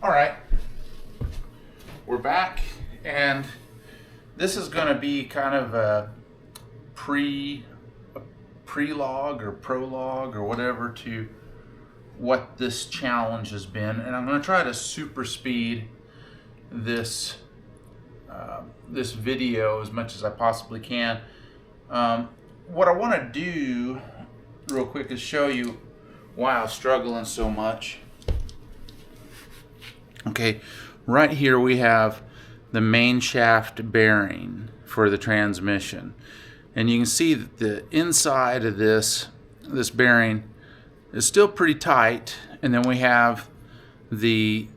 All right, we're back, and this is going to be kind of a prologue or prologue or whatever to what this challenge has been, and I'm going to try to super speed this this video as much as I possibly can. What I want to do real quick is show you why I was struggling so much. Okay, right here we have the main shaft bearing for the transmission, and you can see that the inside of this bearing is still pretty tight, and then we have the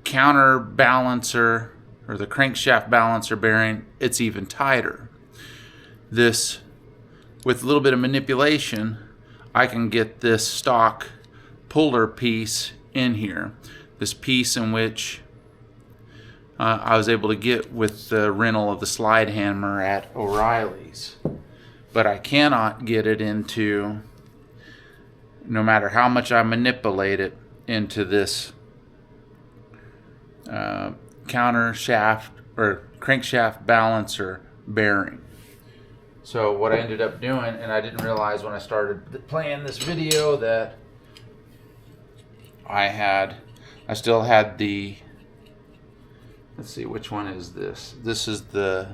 counterbalancer or the crankshaft balancer bearing. It's even tighter. This, with a little bit of manipulation, I can get this stock puller piece in here. This piece in which I was able to get with the rental of the slide hammer at O'Reilly's. But I cannot get it into, no matter how much I manipulate it, into this counter shaft or crankshaft balancer bearing. So what I ended up doing, and I didn't realize when I started playing this video, that I still had the, let's see, which one is this? This is the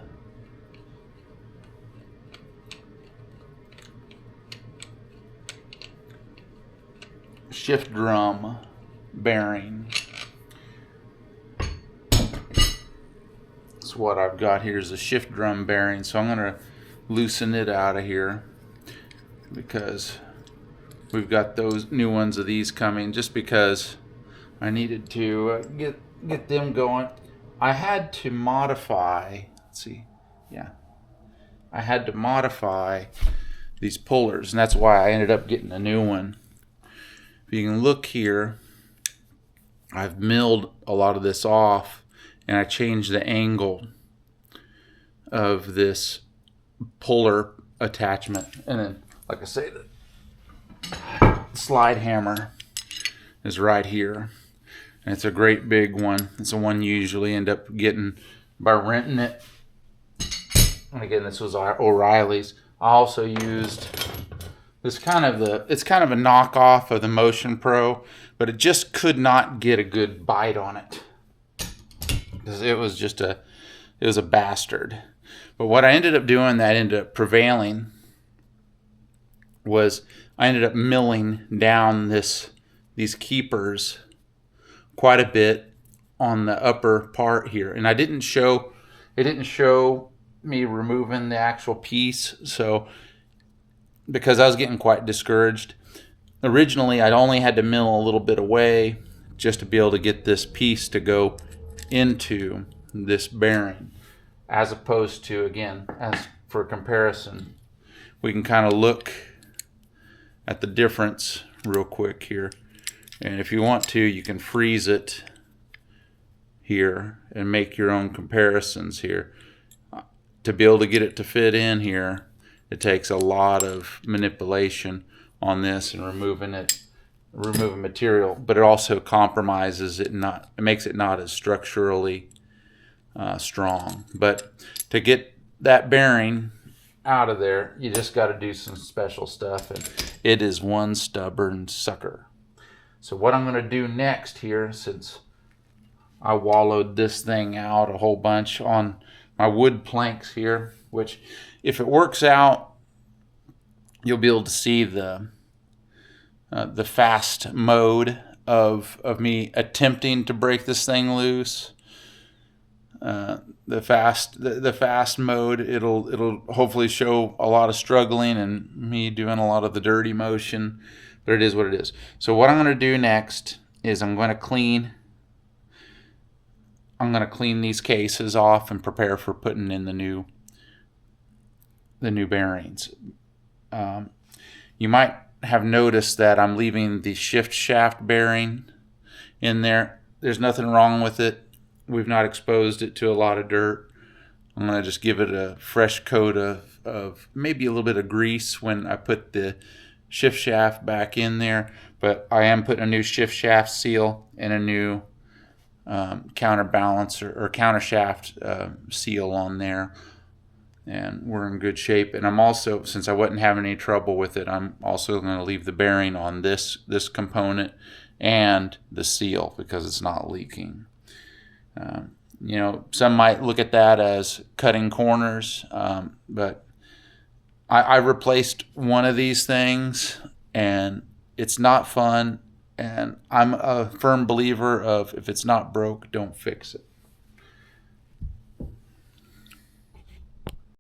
shift drum bearing. That's what I've got here, is a shift drum bearing. So I'm going to loosen it out of here because we've got those new ones of these coming, just because I needed to get them going. I had to modify, let's see, yeah, I had to modify these pullers, and that's why I ended up getting a new one. If you can look here, I've milled a lot of this off, and I changed the angle of this puller attachment. And then, like I say, the slide hammer is right here, and it's a great big one. It's the one you usually end up getting by renting it. And again, this was O'Reilly's. I also used this it's kind of a knockoff of the Motion Pro, but it just could not get a good bite on it because it was a bastard. But what I ended up doing that ended up prevailing was I ended up milling down these keepers quite a bit on the upper part here, and it didn't show me removing the actual piece. So because I was getting quite discouraged, originally I'd only had to mill a little bit away just to be able to get this piece to go into this bearing, as opposed to, again, as for comparison, we can kind of look at the difference real quick here. And if you want to, you can freeze it here and make your own comparisons here. To be able to get it to fit in here, it takes a lot of manipulation on this and removing material, but it also compromises it, it makes it not as structurally strong. But to get that bearing out of there, you just got to do some special stuff, and it is one stubborn sucker. So what I'm going to do next here, since I wallowed this thing out a whole bunch on my wood planks here, which if it works out, you'll be able to see the fast mode of me attempting to break this thing loose. The fast mode, it'll hopefully show a lot of struggling and me doing a lot of the dirty motion, but it is what it is. So what I'm going to do next is I'm going to clean these cases off and prepare for putting in the new bearings. You might have noticed that I'm leaving the shift shaft bearing in there. There's nothing wrong with it. We've not exposed it to a lot of dirt. I'm going to just give it a fresh coat of maybe a little bit of grease when I put the shift shaft back in there. But I am putting a new shift shaft seal and a new counterbalance or counter shaft seal on there, and we're in good shape. And I'm also, since I wasn't having any trouble with it, I'm also going to leave the bearing on this component and the seal because it's not leaking. You know, some might look at that as cutting corners, but I replaced one of these things, and it's not fun. And I'm a firm believer of if it's not broke, don't fix it.